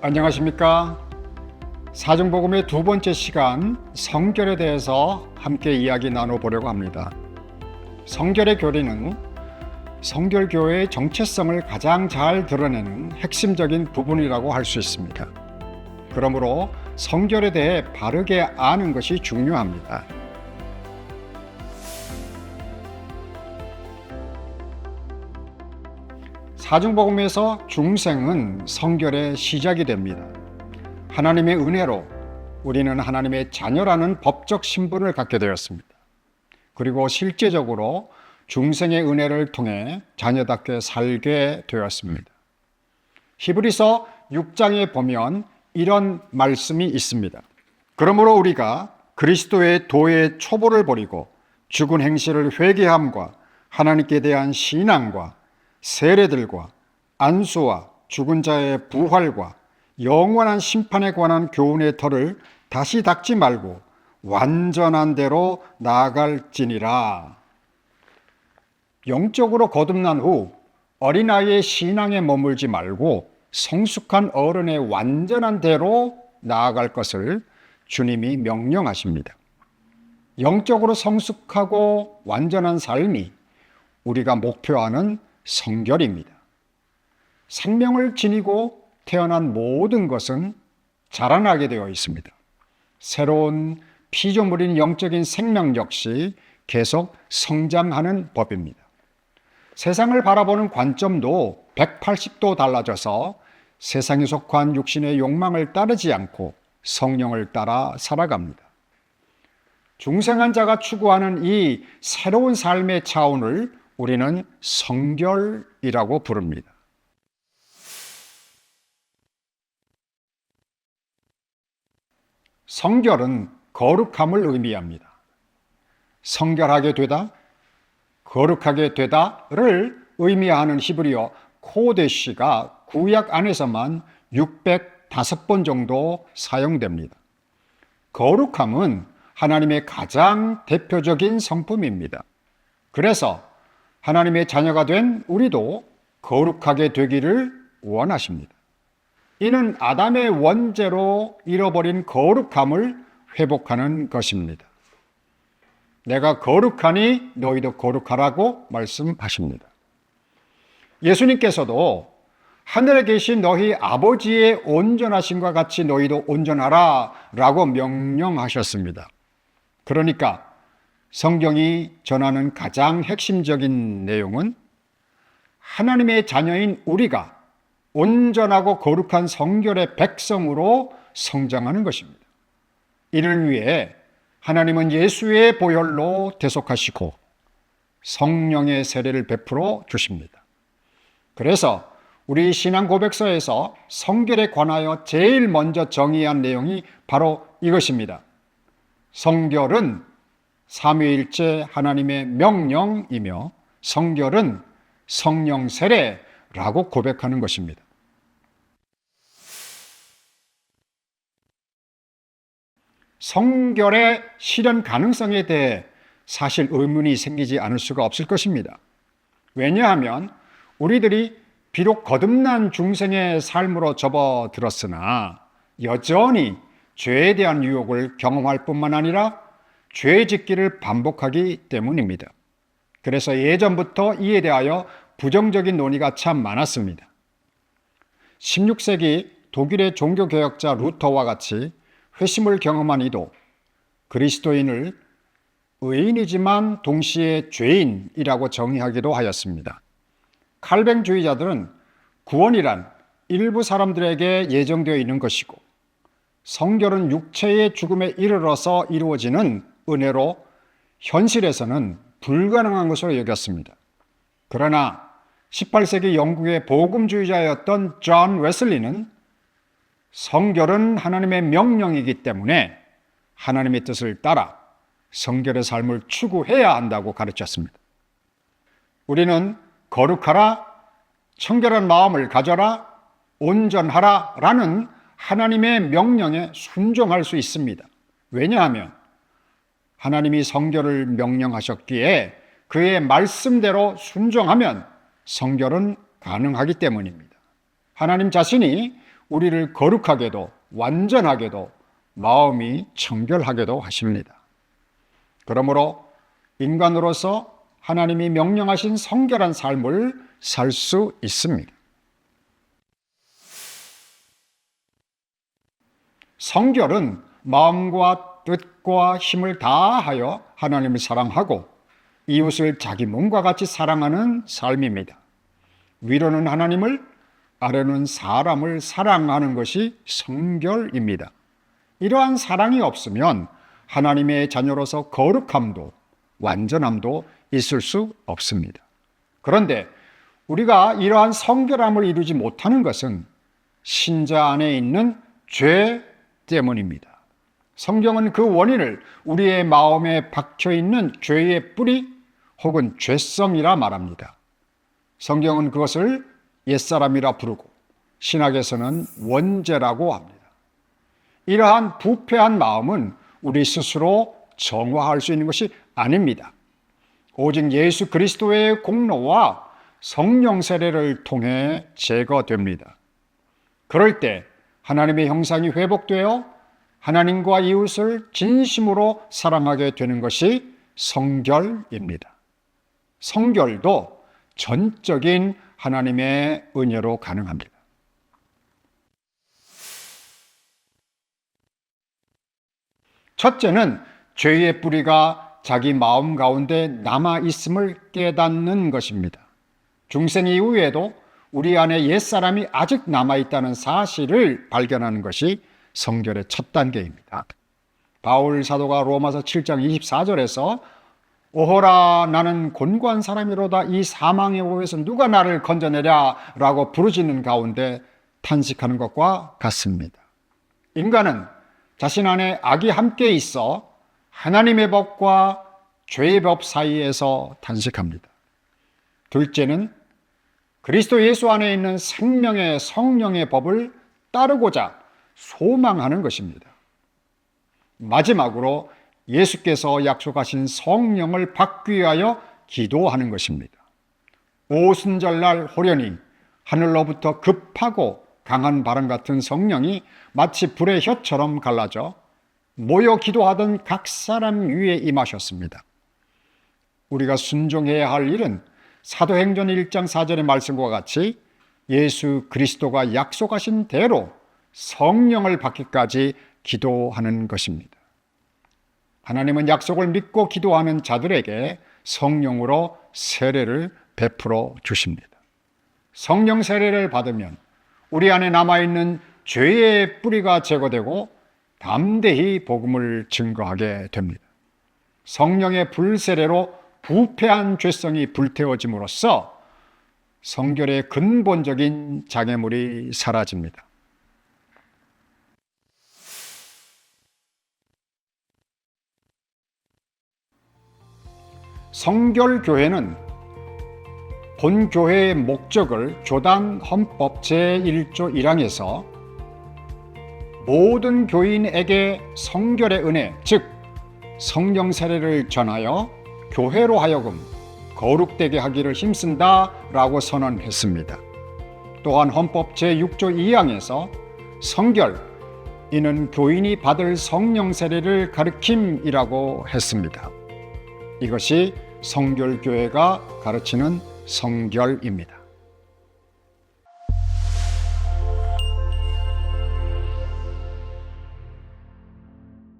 안녕하십니까? 사정복음의 두 번째 시간 성결에 대해서 함께 이야기 나눠보려고 합니다. 성결의 교리는 성결교회의 정체성을 가장 잘 드러내는 핵심적인 부분이라고 할 수 있습니다. 그러므로 성결에 대해 바르게 아는 것이 중요합니다. 사정복음에서 중생은 성결의 시작이 됩니다. 하나님의 은혜로 우리는 하나님의 자녀라는 법적 신분을 갖게 되었습니다. 그리고 실제적으로 중생의 은혜를 통해 자녀답게 살게 되었습니다. 히브리서 6장에 보면 이런 말씀이 있습니다. 그러므로 우리가 그리스도의 도의 초보를 버리고 죽은 행실을 회개함과 하나님께 대한 신앙과 세례들과 안수와 죽은 자의 부활과 영원한 심판에 관한 교훈의 터를 다시 닦지 말고 완전한 대로 나아갈지니라. 영적으로 거듭난 후 어린아이의 신앙에 머물지 말고 성숙한 어른의 완전한 대로 나아갈 것을 주님이 명령하십니다. 영적으로 성숙하고 완전한 삶이 우리가 목표하는 성결입니다. 생명을 지니고 태어난 모든 것은 자라나게 되어 있습니다. 새로운 피조물인 영적인 생명 역시 계속 성장하는 법입니다. 세상을 바라보는 관점도 180도 달라져서 세상에 속한 육신의 욕망을 따르지 않고 성령을 따라 살아갑니다. 중생한 자가 추구하는 이 새로운 삶의 차원을 우리는 성결이라고 부릅니다. 성결은 거룩함을 의미합니다. 성결하게 되다, 거룩하게 되다를 의미하는 히브리어 코데시가 구약 안에서만 605번 정도 사용됩니다. 거룩함은 하나님의 가장 대표적인 성품입니다. 그래서 하나님의 자녀가 된 우리도 거룩하게 되기를 원하십니다. 이는 아담의 원죄로 잃어버린 거룩함을 회복하는 것입니다. 내가 거룩하니 너희도 거룩하라고 말씀하십니다. 예수님께서도 하늘에 계신 너희 아버지의 온전하심과 같이 너희도 온전하라 라고 명령하셨습니다. 그러니까 성경이 전하는 가장 핵심적인 내용은 하나님의 자녀인 우리가 온전하고 거룩한 성결의 백성으로 성장하는 것입니다. 이를 위해 하나님은 예수의 보혈로 대속하시고 성령의 세례를 베풀어 주십니다. 그래서 우리 신앙 고백서에서 성결에 관하여 제일 먼저 정의한 내용이 바로 이것입니다. 성결은 삼위일체 하나님의 명령이며 성결은 성령 세례라고 고백하는 것입니다. 성결의 실현 가능성에 대해 사실 의문이 생기지 않을 수가 없을 것입니다. 왜냐하면 우리들이 비록 거듭난 중생의 삶으로 접어들었으나 여전히 죄에 대한 유혹을 경험할 뿐만 아니라 죄 짓기를 반복하기 때문입니다. 그래서 예전부터 이에 대하여 부정적인 논의가 참 많았습니다. 16세기 독일의 종교개혁자 루터와 같이 회심을 경험한 이도 그리스도인을 의인이지만 동시에 죄인이라고 정의하기도 하였습니다. 칼뱅주의자들은 구원이란 일부 사람들에게 예정되어 있는 것이고 성결은 육체의 죽음에 이르러서 이루어지는 은혜로 현실에서는 불가능한 것으로 여겼습니다. 그러나 18세기 영국의 복음주의자였던 존 웨슬리는 성결은 하나님의 명령이기 때문에 하나님의 뜻을 따라 성결의 삶을 추구해야 한다고 가르쳤습니다. 우리는 거룩하라, 청결한 마음을 가져라, 온전하라 라는 하나님의 명령에 순종할 수 있습니다. 왜냐하면 하나님이 성결을 명령하셨기에 그의 말씀대로 순종하면 성결은 가능하기 때문입니다. 하나님 자신이 우리를 거룩하게도 완전하게도 마음이 청결하게도 하십니다. 그러므로 인간으로서 하나님이 명령하신 성결한 삶을 살 수 있습니다. 성결은 마음과 뜻과 힘을 다하여 하나님을 사랑하고 이웃을 자기 몸과 같이 사랑하는 삶입니다. 위로는 하나님을, 아래는 사람을 사랑하는 것이 성결입니다. 이러한 사랑이 없으면 하나님의 자녀로서 거룩함도 완전함도 있을 수 없습니다. 그런데 우리가 이러한 성결함을 이루지 못하는 것은 신자 안에 있는 죄 때문입니다. 성경은 그 원인을 우리의 마음에 박혀 있는 죄의 뿌리 혹은 죄성이라 말합니다. 성경은 그것을 옛사람이라 부르고 신학에서는 원죄라고 합니다. 이러한 부패한 마음은 우리 스스로 정화할 수 있는 것이 아닙니다. 오직 예수 그리스도의 공로와 성령 세례를 통해 제거됩니다. 그럴 때 하나님의 형상이 회복되어 하나님과 이웃을 진심으로 사랑하게 되는 것이 성결입니다. 성결도 전적인 하나님의 은혜로 가능합니다. 첫째는 죄의 뿌리가 자기 마음 가운데 남아있음을 깨닫는 것입니다. 중생 이후에도 우리 안에 옛사람이 아직 남아있다는 사실을 발견하는 것이 성결의 첫 단계입니다. 바울 사도가 로마서 7장 24절에서 오호라 나는 곤고한 사람이로다 이 사망의 오에서 누가 나를 건져내랴 라고 부르짖는 가운데 탄식하는 것과 같습니다. 인간은 자신 안에 악이 함께 있어 하나님의 법과 죄의 법 사이에서 탄식합니다. 둘째는 그리스도 예수 안에 있는 생명의 성령의 법을 따르고자 소망하는 것입니다. 마지막으로 예수께서 약속하신 성령을 받기 위하여 기도하는 것입니다. 오순절날 호련히 하늘로부터 급하고 강한 바람 같은 성령이 마치 불의 혀처럼 갈라져 모여 기도하던 각 사람 위에 임하셨습니다. 우리가 순종해야 할 일은 사도행전 1장 4절의 말씀과 같이 예수 그리스도가 약속하신 대로 성령을 받기까지 기도하는 것입니다. 하나님은 약속을 믿고 기도하는 자들에게 성령으로 세례를 베풀어 주십니다. 성령 세례를 받으면 우리 안에 남아있는 죄의 뿌리가 제거되고 담대히 복음을 증거하게 됩니다. 성령의 불세례로 부패한 죄성이 불태워짐으로써 성결의 근본적인 장애물이 사라집니다. 성결교회는 본교회의 목적을 교단 헌법 제1조 1항에서 모든 교인에게 성결의 은혜, 즉 성령 세례를 전하여 교회로 하여금 거룩되게 하기를 힘쓴다라고 선언했습니다. 또한 헌법 제6조 2항에서 성결, 이는 교인이 받을 성령 세례를 가르킴이라고 했습니다. 이것이 성결교회가 가르치는 성결입니다.